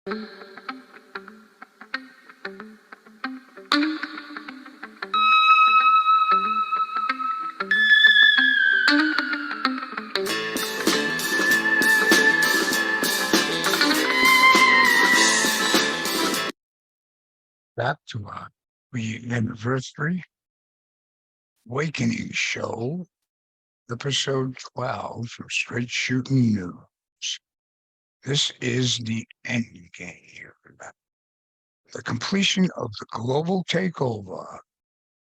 Back to our anniversary Awakening show, episode 12 from Straight Shooting News. This is the end game. The completion of the global takeover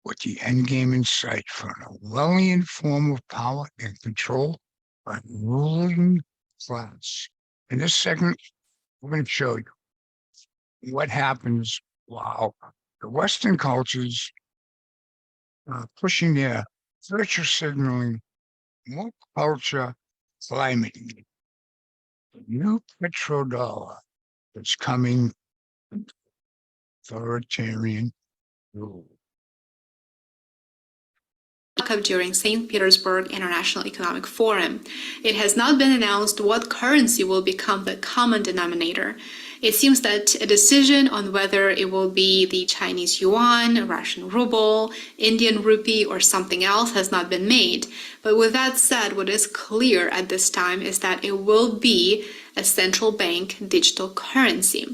with the end game in sight for an Orwellian form of power and control by ruling class. In this segment, we're going to show you what happens while the Western cultures are pushing their virtue signaling, more culture, climate, the new petrodollar that's coming, authoritarian rule. During St. Petersburg International Economic Forum. It has not been announced what currency will become the common denominator. It seems that a decision on whether it will be the Chinese yuan, Russian ruble, Indian rupee, or something else has not been made. But with that said, what is clear at this time is that it will be a central bank digital currency.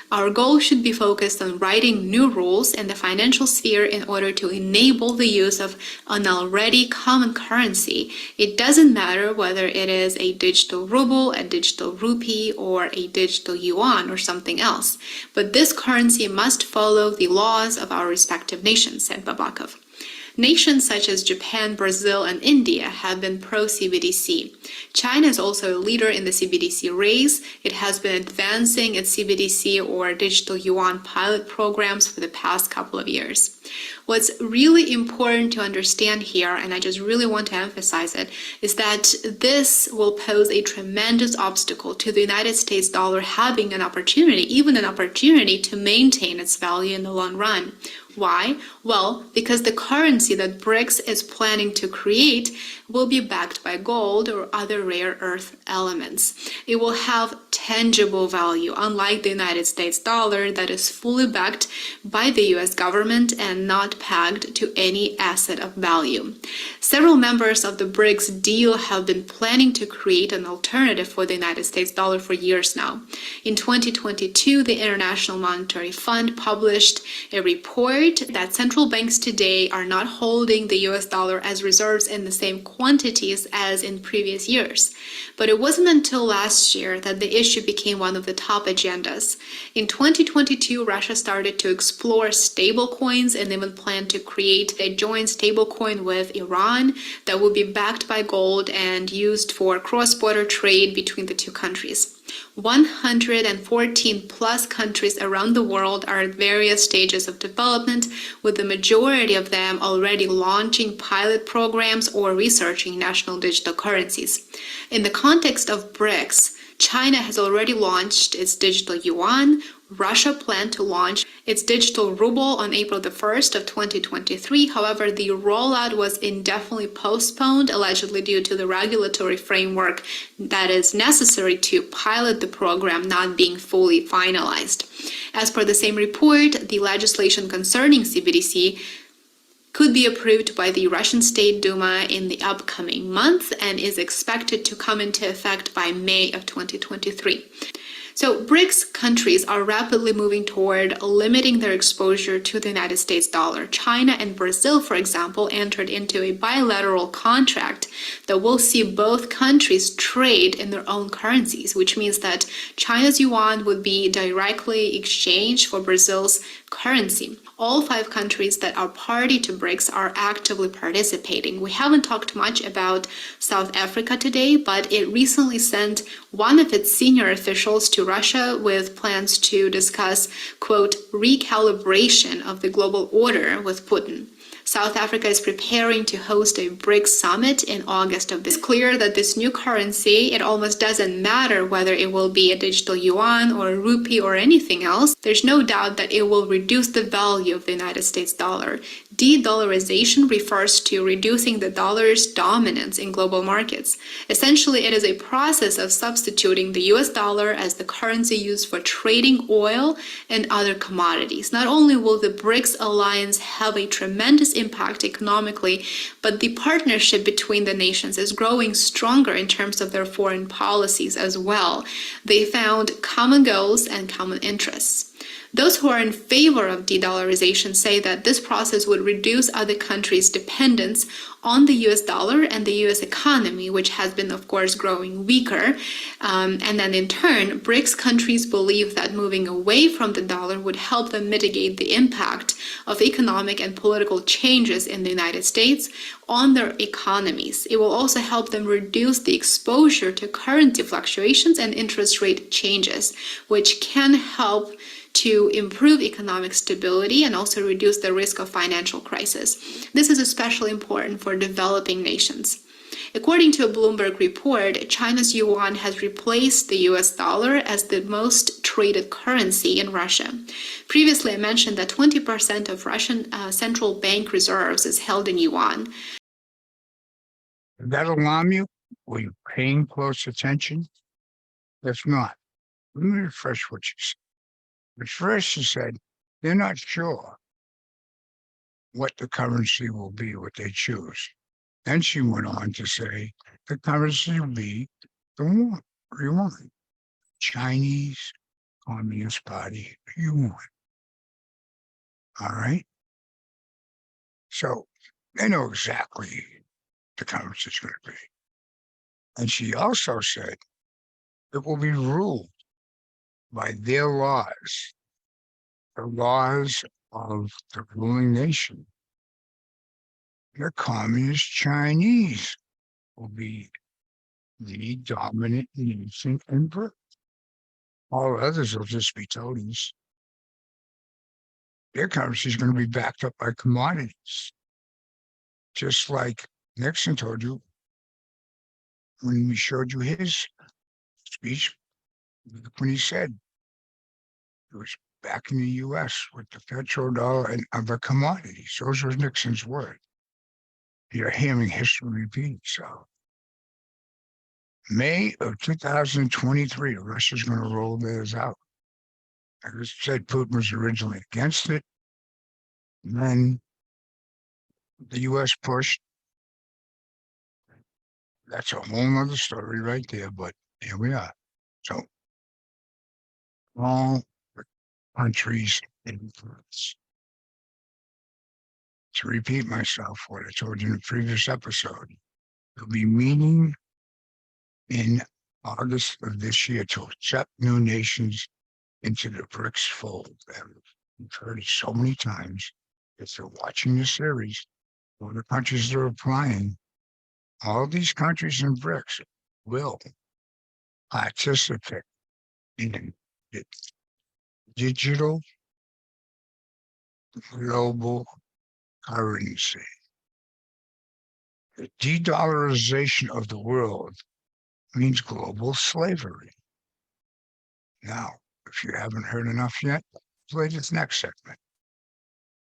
Our goal should be focused on writing new rules in the financial sphere in order to enable the use of an already common currency. It doesn't matter whether it is a digital ruble, a digital rupee, or a digital yuan or something else. But this currency must follow the laws of our respective nations, said Babakov. Nations such as Japan, Brazil, and India have been pro-CBDC. China is also a leader in the CBDC race. It has been advancing its CBDC or digital yuan pilot programs for the past couple of years. What's really important to understand here, and I just really want to emphasize it, is that this will pose a tremendous obstacle to the United States dollar having an opportunity, even an opportunity to maintain its value in the long run. Why? Well, because the currency that BRICS is planning to create will be backed by gold or other rare earth elements. It will have tangible value, unlike the United States dollar that is fully backed by the US government and not pegged to any asset of value. Several members of the BRICS deal have been planning to create an alternative for the United States dollar for years now. In 2022, the International Monetary Fund published a report that central banks today are not holding the US dollar as reserves in the same quantities as in previous years. But it wasn't until last year that the issue became one of the top agendas. In 2022, Russia started to explore stablecoins and even planned to create a joint stablecoin with Iran that would be backed by gold and used for cross-border trade between the two countries. 114 plus countries around the world are at various stages of development, with the majority of them already launching pilot programs or researching national digital currencies. In the context of BRICS, China has already launched its digital yuan. Russia planned to launch its digital ruble on April the 1st of 2023. However, the rollout was indefinitely postponed, allegedly due to the regulatory framework that is necessary to pilot the program not being fully finalized. As per the same report, the legislation concerning CBDC could be approved by the Russian State Duma in the upcoming month and is expected to come into effect by May of 2023. So BRICS countries are rapidly moving toward limiting their exposure to the United States dollar. China and Brazil, for example, entered into a bilateral contract that will see both countries trade in their own currencies, which means that China's yuan would be directly exchanged for Brazil's currency. All 5 countries that are party to BRICS are actively participating. We haven't talked much about South Africa today, but it recently sent one of its senior officials to Russia with plans to discuss, quote, recalibration of the global order with Putin. South Africa is preparing to host a BRICS summit in August of this year. It's clear that this new currency, it almost doesn't matter whether it will be a digital yuan or a rupee or anything else. There's no doubt that it will reduce the value of the United States dollar. De-dollarization refers to reducing the dollar's dominance in global markets. Essentially, it is a process of substituting the US dollar as the currency used for trading oil and other commodities. Not only will the BRICS alliance have a tremendous impact economically, but the partnership between the nations is growing stronger in terms of their foreign policies as well. They found common goals and common interests. Those who are in favor of de-dollarization say that this process would reduce other countries' dependence on the US dollar and the US economy, which has been, of course, growing weaker. And then in turn, BRICS countries believe that moving away from the dollar would help them mitigate the impact of economic and political changes in the United States on their economies. It will also help them reduce the exposure to currency fluctuations and interest rate changes, which can help to improve economic stability and also reduce the risk of financial crisis. This is especially important for developing nations. According to a Bloomberg report, China's yuan has replaced the US dollar as the most traded currency in Russia. Previously, I mentioned that 20% of Russian central bank reserves is held in yuan. Did that alarm you? Were you paying close attention? If not, let me refresh what you said. But first, she said they're not sure what the currency will be, what they choose. Then she went on to say the currency will be the yuan, Chinese Communist Party yuan. All right? So they know exactly the currency is going to be. And she also said it will be ruled by their laws, the laws of the ruling nation. The Communist Chinese will be the dominant nation in Britain. All others will just be toadies. Their currency is going to be backed up by commodities, just like Nixon told you when we showed you his speech, when he said it was back in the U.S. with the petrodollar and other commodities. Those were Nixon's words. You're hearing history repeat itself. May of 2023, Russia's going to roll theirs out. As I said, Putin was originally against it. And then the U.S. pushed. That's a whole other story right there, but here we are. So all the countries' influence. To repeat myself, what I told you in the previous episode, there'll be meeting in August of this year to accept new nations into the BRICS fold. And we've heard it so many times. If they're watching the series, all the countries that are applying, all these countries in BRICS will participate in the digital global currency. The de-dollarization of the world means global slavery. Now, if you haven't heard enough yet, play this next segment.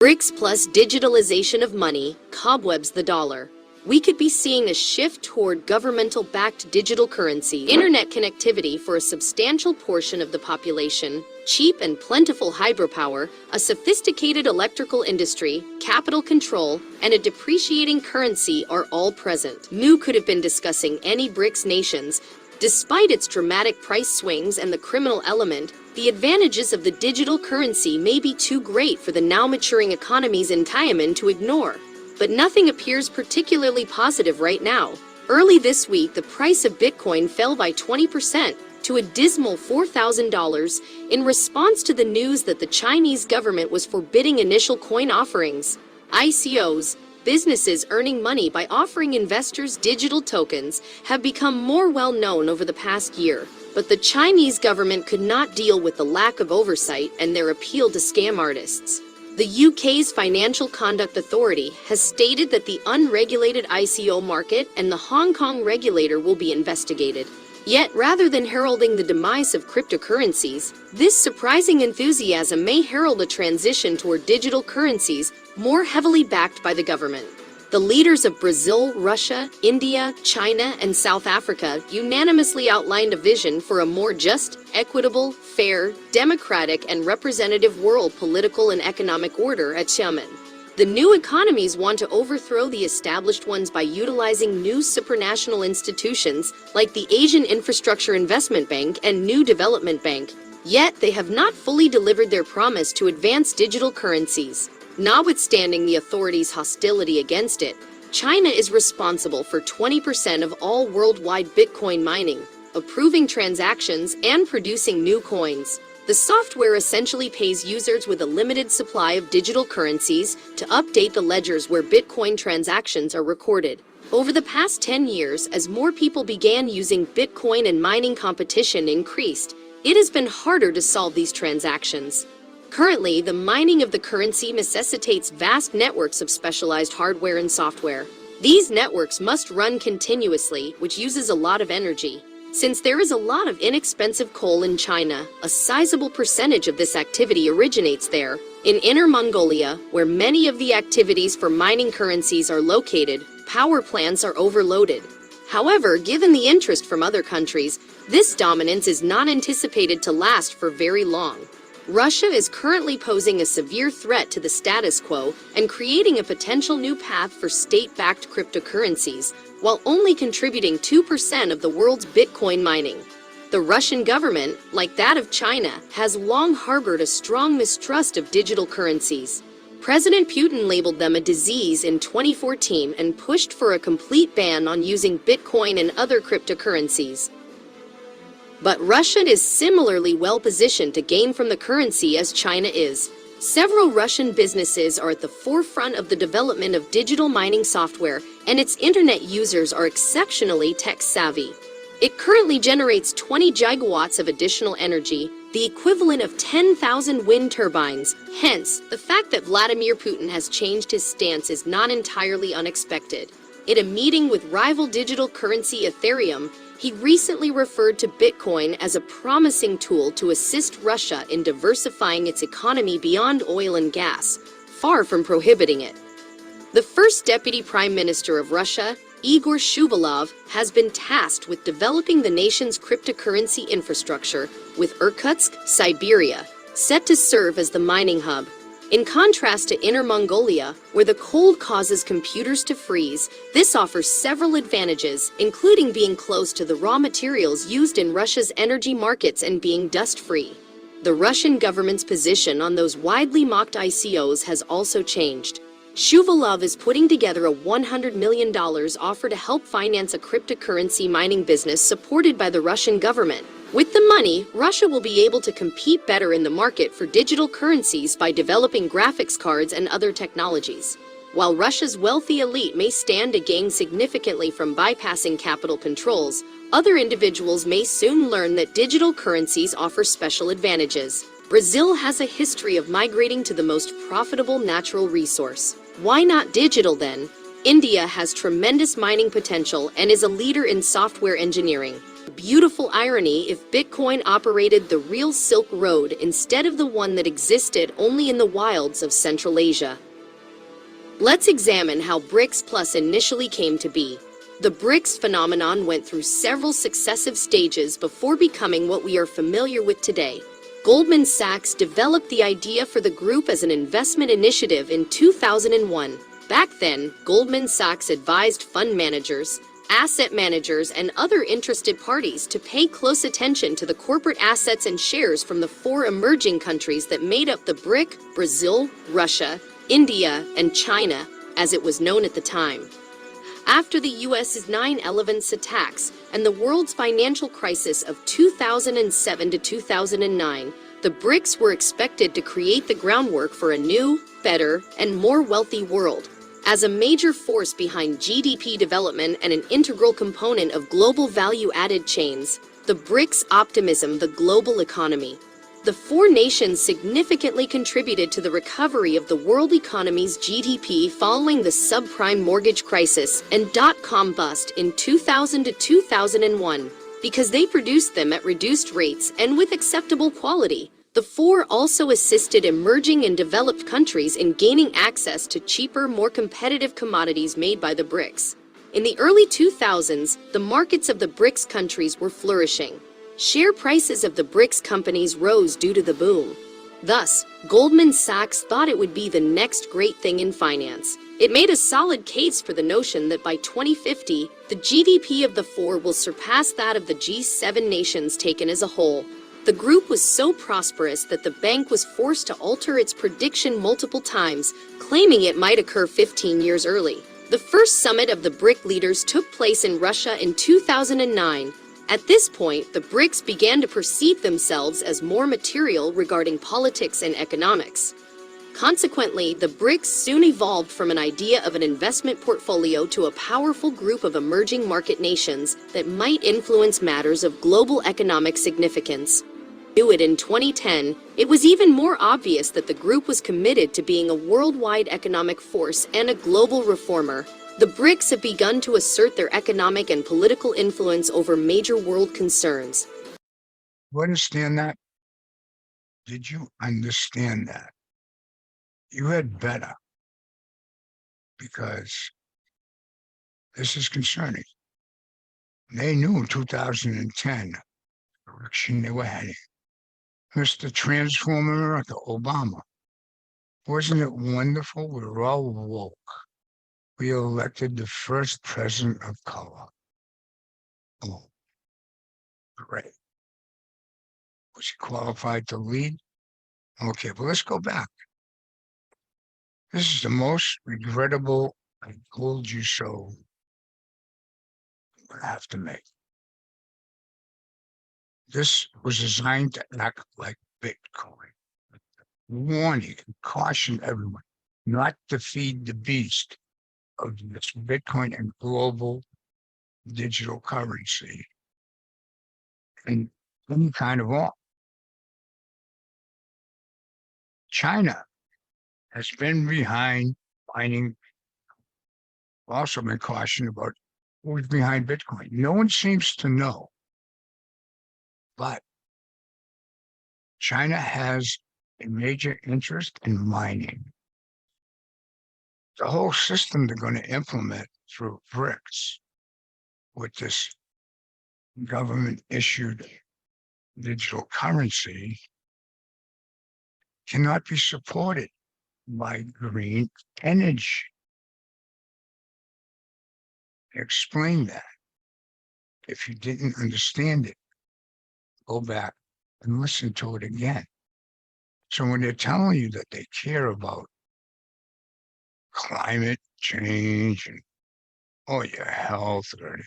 BRICS plus digitalization of money cobwebs the dollar. We could be seeing a shift toward governmental-backed digital currency, internet connectivity for a substantial portion of the population, cheap and plentiful hydropower, a sophisticated electrical industry, capital control, and a depreciating currency are all present. Mu could have been discussing any BRICS nations. Despite its dramatic price swings and the criminal element, the advantages of the digital currency may be too great for the now maturing economies in Taiwan to ignore. But nothing appears particularly positive right now. Early this week, the price of Bitcoin fell by 20% to a dismal $4,000 in response to the news that the Chinese government was forbidding initial coin offerings. ICOs, businesses earning money by offering investors digital tokens, have become more well known over the past year. But the Chinese government could not deal with the lack of oversight and their appeal to scam artists. The UK's Financial Conduct Authority has stated that the unregulated ICO market and the Hong Kong regulator will be investigated. Yet, rather than heralding the demise of cryptocurrencies, this surprising enthusiasm may herald a transition toward digital currencies more heavily backed by the government. The leaders of Brazil, Russia, India, China, and South Africa unanimously outlined a vision for a more just, equitable, fair, democratic, and representative world political and economic order at Xiamen. The new economies want to overthrow the established ones by utilizing new supranational institutions like the Asian Infrastructure Investment Bank and New Development Bank, yet they have not fully delivered their promise to advance digital currencies. Notwithstanding the authorities' hostility against it, China is responsible for 20% of all worldwide Bitcoin mining, approving transactions and producing new coins. The software essentially pays users with a limited supply of digital currencies to update the ledgers where Bitcoin transactions are recorded. Over the past 10 years, as more people began using Bitcoin and mining competition increased, it has been harder to solve these transactions. Currently, the mining of the currency necessitates vast networks of specialized hardware and software. These networks must run continuously, which uses a lot of energy. Since there is a lot of inexpensive coal in China, a sizable percentage of this activity originates there. In Inner Mongolia, where many of the activities for mining currencies are located, power plants are overloaded. However, given the interest from other countries, this dominance is not anticipated to last for very long. Russia is currently posing a severe threat to the status quo and creating a potential new path for state-backed cryptocurrencies, while only contributing 2% of the world's Bitcoin mining. The Russian government, like that of China, has long harbored a strong mistrust of digital currencies. President Putin labeled them a disease in 2014 and pushed for a complete ban on using Bitcoin and other cryptocurrencies. But Russia is similarly well positioned to gain from the currency as China is. Several Russian businesses are at the forefront of the development of digital mining software, and its internet users are exceptionally tech-savvy. It currently generates 20 gigawatts of additional energy, the equivalent of 10,000 wind turbines. Hence, the fact that Vladimir Putin has changed his stance is not entirely unexpected. In a meeting with rival digital currency Ethereum, he recently referred to Bitcoin as a promising tool to assist Russia in diversifying its economy beyond oil and gas, far from prohibiting it. The first Deputy Prime Minister of Russia, Igor Shuvalov, has been tasked with developing the nation's cryptocurrency infrastructure, with Irkutsk, Siberia, set to serve as the mining hub. In contrast to Inner Mongolia, where the cold causes computers to freeze, this offers several advantages, including being close to the raw materials used in Russia's energy markets and being dust-free. The Russian government's position on those widely mocked ICOs has also changed. Shuvalov is putting together a $100 million offer to help finance a cryptocurrency mining business supported by the Russian government. With the money, Russia will be able to compete better in the market for digital currencies by developing graphics cards and other technologies. While Russia's wealthy elite may stand to gain significantly from bypassing capital controls, other individuals may soon learn that digital currencies offer special advantages. Brazil has a history of migrating to the most profitable natural resource. Why not digital then? India has tremendous mining potential and is a leader in software engineering. Beautiful irony if Bitcoin operated the real Silk Road instead of the one that existed only in the wilds of Central Asia. Let's examine how BRICS Plus initially came to be. The BRICS phenomenon went through several successive stages before becoming what we are familiar with today. Goldman Sachs developed the idea for the group as an investment initiative in 2001. Back then, Goldman Sachs advised fund managers, asset managers, and other interested parties to pay close attention to the corporate assets and shares from the 4 emerging countries that made up the BRIC: Brazil, Russia, India, and China, as it was known at the time. After the US's 9/11 attacks and the world's financial crisis of 2007 to 2009, the BRICS were expected to create the groundwork for a new, better, and more wealthy world. As a major force behind GDP development and an integral component of global value-added chains, the BRICS optimism the global economy. The 4 nations significantly contributed to the recovery of the world economy's GDP following the subprime mortgage crisis and dot-com bust in 2000 to 2001. because they produced them at reduced rates and with acceptable quality. The four also assisted emerging and developed countries in gaining access to cheaper, more competitive commodities made by the BRICS. In the early 2000s, the markets of the BRICS countries were flourishing. Share prices of the BRICS companies rose due to the boom. Thus, Goldman Sachs thought it would be the next great thing in finance. It made a solid case for the notion that by 2050, the GDP of the four will surpass that of the G7 nations taken as a whole. The group was so prosperous that the bank was forced to alter its prediction multiple times, claiming it might occur 15 years early. The first summit of the BRIC leaders took place in Russia in 2009. At this point, the BRICS began to perceive themselves as more material regarding politics and economics. Consequently, the BRICS soon evolved from an idea of an investment portfolio to a powerful group of emerging market nations that might influence matters of global economic significance. Do it in 2010, it was even more obvious that the group was committed to being a worldwide economic force and a global reformer. The BRICS have begun to assert their economic and political influence over major world concerns. You understand that? Did you understand that? You had better, because this is concerning. They knew in 2010 the direction they were heading. Mr. Transform America, Obama. Wasn't it wonderful? We were all woke. We elected the first president of color. Oh, great. Was he qualified to lead? Okay, but let's go back. This is the most regrettable "I told you so" I have to make. This was designed to act like Bitcoin. Warning and caution everyone not to feed the beast of this Bitcoin and global digital currency and any kind of law. China has been behind finding, also been cautioned about who's behind Bitcoin. No one seems to know, but China has a major interest in mining. The whole system they're going to implement through BRICS with this government-issued digital currency cannot be supported by green energy. Explain that. If you didn't understand it, go back and listen to it again. So when they're telling you that they care about climate change and your health, or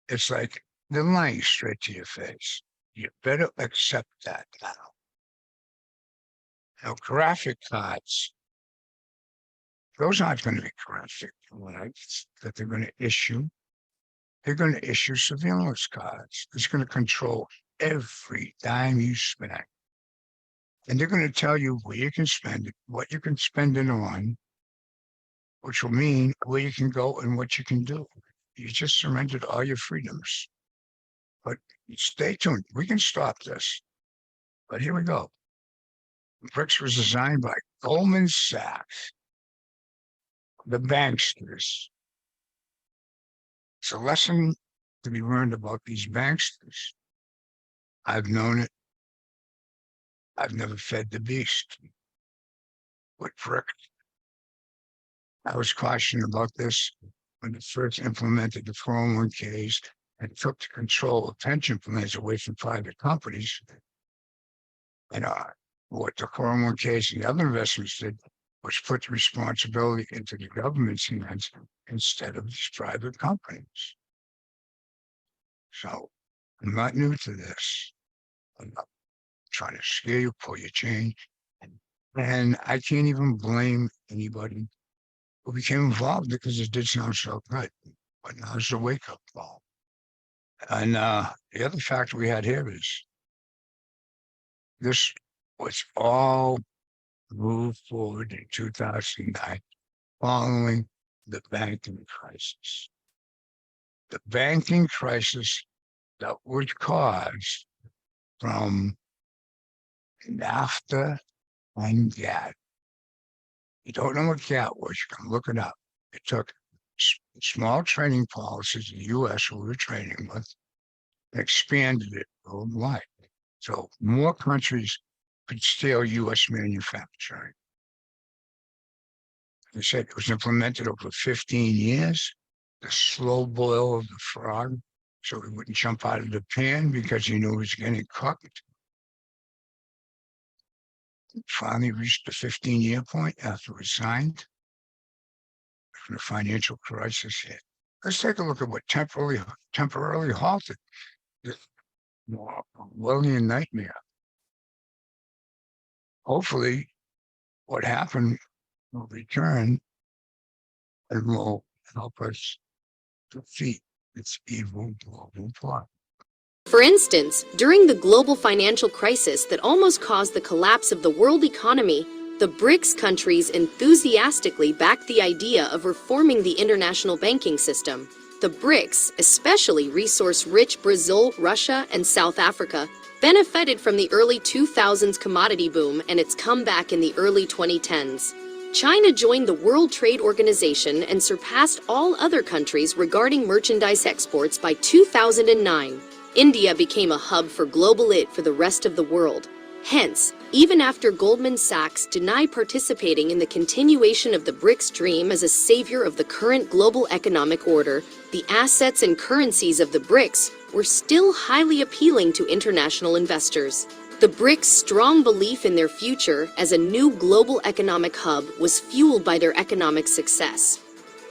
it's like they're lying straight to your face. You better accept that now. Now, graphic cards, those aren't going to be graphic cards that they're going to issue. They're going to issue surveillance cards. It's going to control every dime you spend. And they're going to tell you where you can spend it, what you can spend it on, which will mean where you can go and what you can do. You just surrendered all your freedoms. But stay tuned. We can stop this. But here we go. BRICS was designed by Goldman Sachs, the banksters. It's a lesson to be learned about these banksters. I've known it. I've never fed the beast with BRICS. I was cautioned about this when they first implemented the 401ks and took the control of pension plans away from private companies. And what the 401ks and the other investments did was put the responsibility into the government's hands instead of these private companies. So I'm not new to this. I'm not trying to scare you, pull your chain. And I can't even blame anybody who became involved because it did sound so good. But now it's a wake-up call. And the other factor we had here is this was all moved forward in 2009 following the banking crisis. The banking crisis, that was caused from NAFTA and GATT. You don't know what GATT was, you can look it up. It took small trading policies in the U.S. we were trading with, and expanded it worldwide. So more countries could steal U.S. manufacturing. They said it was implemented over 15 years, the slow boil of the frog, so he wouldn't jump out of the pan because he knew he was getting cooked. Finally reached the 15-year point after it signed. The financial crisis hit. Let's take a look at what temporarily halted this Orwellian nightmare. Hopefully, what happened will return and will help us defeat its evil global plot. For instance, during the global financial crisis that almost caused the collapse of the world economy, the BRICS countries enthusiastically backed the idea of reforming the international banking system. The BRICS, especially resource-rich Brazil, Russia, and South Africa, benefited from the early 2000s commodity boom and its comeback in the early 2010s. China joined the World Trade Organization and surpassed all other countries regarding merchandise exports by 2009. India became a hub for global aid for the rest of the world. Hence, even after Goldman Sachs denied participating in the continuation of the BRICS dream as a savior of the current global economic order, the assets and currencies of the BRICS were still highly appealing to international investors. The BRICS' strong belief in their future as a new global economic hub was fueled by their economic success.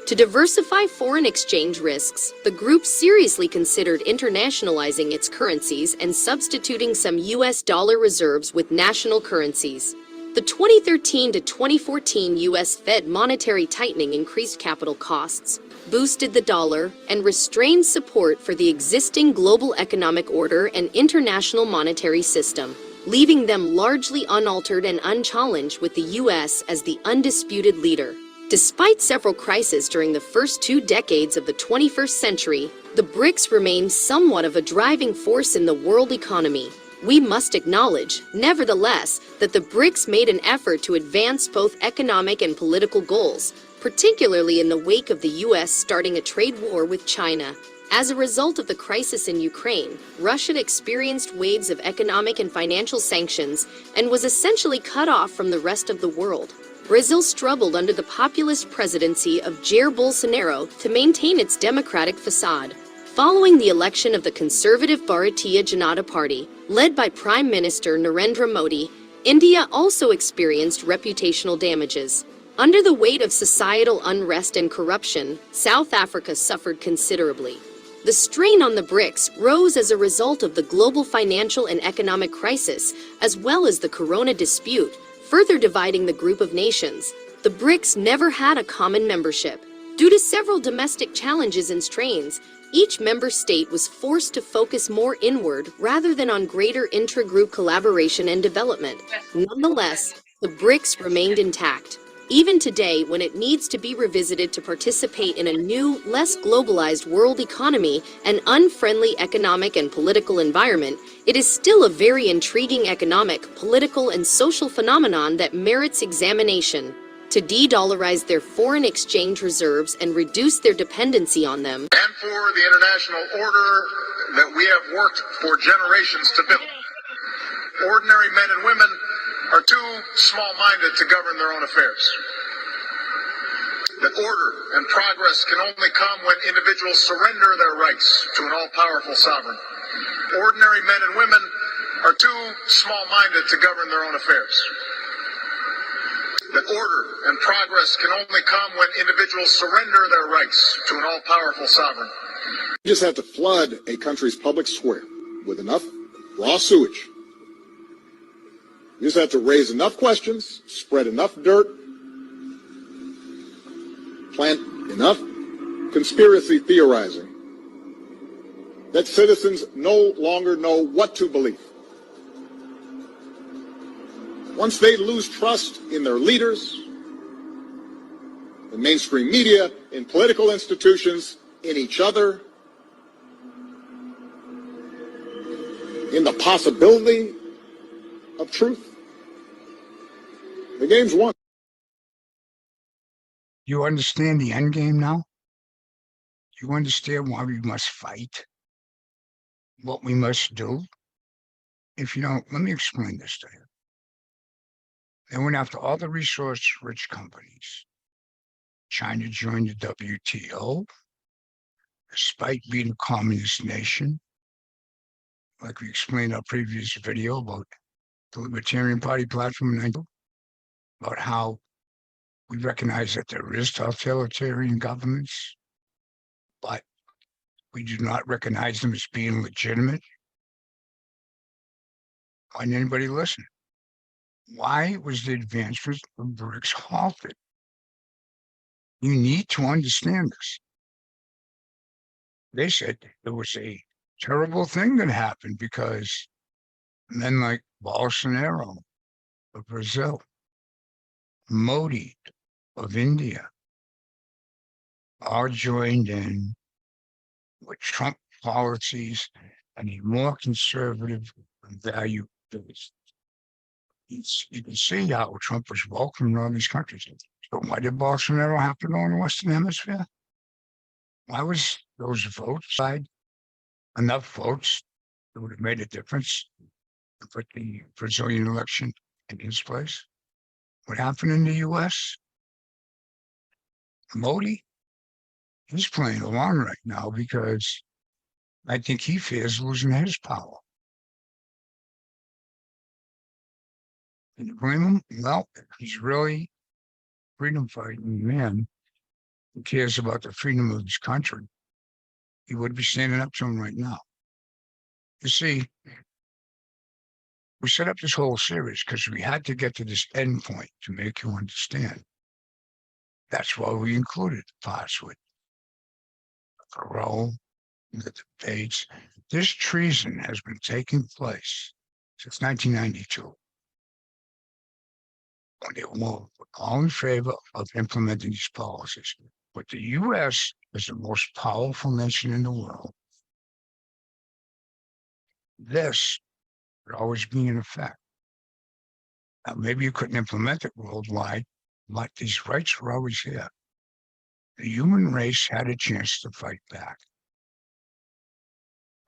To diversify foreign exchange risks, the group seriously considered internationalizing its currencies and substituting some US dollar reserves with national currencies. The 2013 to 2014 US Fed monetary tightening increased capital costs, boosted the dollar, and restrained support for the existing global economic order and international monetary system, leaving them largely unaltered and unchallenged with the US as the undisputed leader. Despite several crises during the first 2 decades of the 21st century, the BRICS remained somewhat of a driving force in the world economy. We must acknowledge, nevertheless, that the BRICS made an effort to advance both economic and political goals, particularly in the wake of the U.S. starting a trade war with China. As a result of the crisis in Ukraine, Russia experienced waves of economic and financial sanctions and was essentially cut off from the rest of the world. Brazil struggled under the populist presidency of Jair Bolsonaro to maintain its democratic facade. Following the election of the conservative Bharatiya Janata Party, led by Prime Minister Narendra Modi, India also experienced reputational damages. Under the weight of societal unrest and corruption, South Africa suffered considerably. The strain on the BRICS rose as a result of the global financial and economic crisis, as well as the Corona dispute, further dividing the group of nations. The BRICS never had a common membership. Due to several domestic challenges and strains, each member state was forced to focus more inward rather than on greater intra-group collaboration and development. Nonetheless, the BRICS remained intact. Even today, when it needs to be revisited to participate in a new, less globalized world economy and unfriendly economic and political environment, it is still a very intriguing economic, political, and social phenomenon that merits examination. To de-dollarize their foreign exchange reserves and reduce their dependency on them, and for the international order that we have worked for generations to build. Ordinary men and women are too small-minded to govern their own affairs. That order and progress can only come when individuals surrender their rights to an all-powerful sovereign. Ordinary men and women are too small-minded to govern their own affairs. That order and progress can only come when individuals surrender their rights to an all-powerful sovereign. You just have to flood a country's public square with enough raw sewage. You just have to raise enough questions, spread enough dirt, plant enough conspiracy theorizing that citizens no longer know what to believe. Once they lose trust in their leaders, in mainstream media, in political institutions, in each other, in the possibility of truth. The game's won. You understand the end game now? You understand why we must fight? What we must do? If you don't, let me explain this to you. They went after all the resource-rich companies. China joined the WTO, despite being a communist nation. Like we explained in our previous video about the Libertarian Party platform, about how we recognize that there is totalitarian governments, but we do not recognize them as being legitimate. Why didn't anybody listen? Why was the advancement of BRICS halted? You need to understand this. They said it was a terrible thing that happened because men like Balsanaro of Brazil, Modi of India, are joined in with Trump policies and a more conservative value base. You can see how Trump was welcomed in all these countries. So why did Bolsonaro have to go in the Western Hemisphere? Why was those votes side enough votes that would have made a difference to put the Brazilian election in his place? What happened in the U.S.? Modi, he's playing along right now because I think he fears losing his power. Can you blame him? Well, he's really freedom fighting man who cares about the freedom of his country. He would be standing up to him right now. You see, we set up this whole series because we had to get to this end point to make you understand. That's why we included the parts with Thoreau, the debates. This treason has been taking place since 1992. When they were all in favor of implementing these policies. But the U.S. is the most powerful nation in the world. This would always be in effect. Now, maybe you couldn't implement it worldwide, but these rights were always here. The human race had a chance to fight back.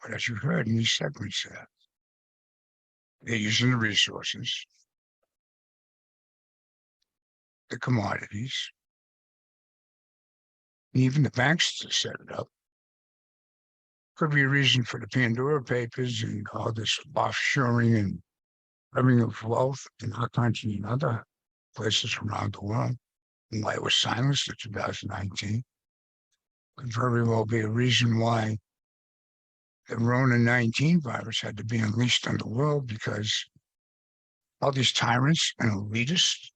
But as you heard in these segments there, they're using the resources, the commodities, and even the banks to set it up. Could be a reason for the Pandora Papers and all this offshoring and having of wealth in our country and other places around the world, and why it was silenced in 2019. Could very well be a reason why the Rona-19 virus had to be unleashed on the world, because all these tyrants and elitists,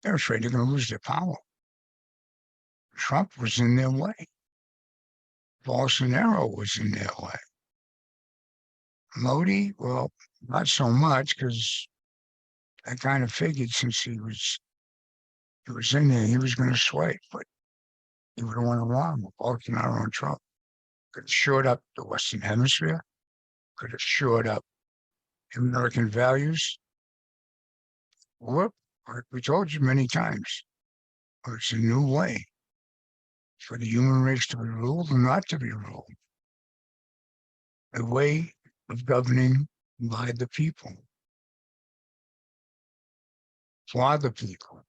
they're afraid they're going to lose their power. Trump was in their way. Balsanaro was in their way. Modi, well, not so much, because I kind of figured since he was in there, he was going to sway, but he would have won along with Balsanaro and Trump. Could have shored up the Western Hemisphere, could have shored up American values. Or, like we told you many times, it's a new way for the human race to be ruled or not to be ruled. A way of governing by the people, for the people,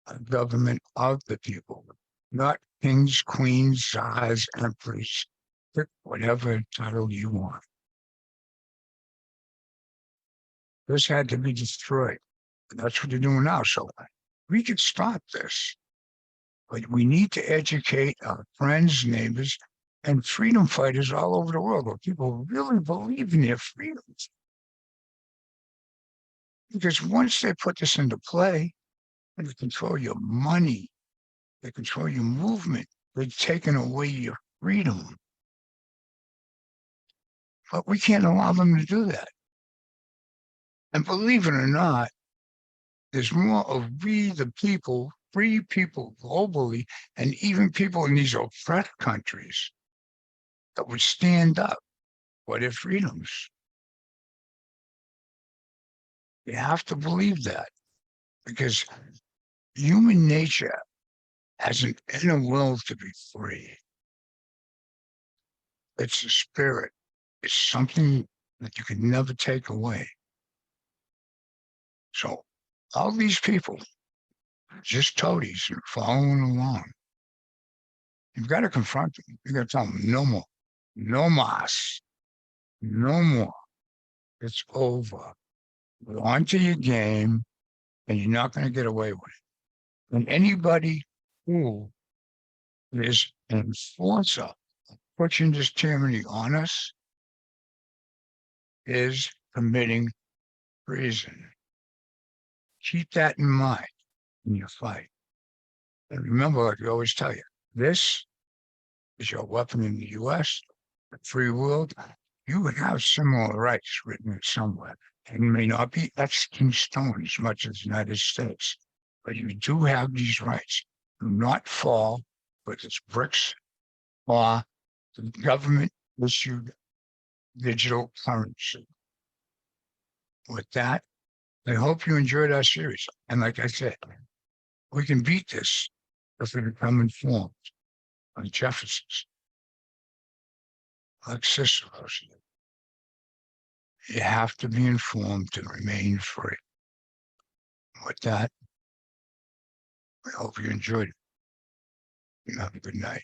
a government of the people, not kings, queens, czars, emperors, pick whatever title you want. This had to be destroyed. And that's what they're doing now. So we could stop this, but we need to educate our friends, neighbors, and freedom fighters all over the world, where people really believe in their freedoms. Because once they put this into play, they control your money, they control your movement, they've taken away your freedom. But we can't allow them to do that. And believe it or not, there's more of we the people, free people globally, and even people in these oppressed countries that would stand up for their freedoms. You have to believe that, because human nature has an inner will to be free. It's a spirit. It's something that you can never take away. So all these people, just toadies and following along, you've got to confront them. You've got to tell them, no more, no mas, no more. It's over. Go on to your game, and you're not going to get away with it. And anybody who is an enforcer pushing this tyranny on us is committing treason. Keep that in mind in your fight. And remember, like we always tell you, this is your weapon in the U.S., the free world. You would have similar rights written in somewhere. And may not be etched in stone as much as the United States, but you do have these rights. Do not fall for this BRICS or the government-issued digital currency. With that, I hope you enjoyed our series. And like I said, we can beat this if we become informed on Jefferson's, like Cicero's. You have to be informed to remain free. With that, I hope you enjoyed it. You have a good night.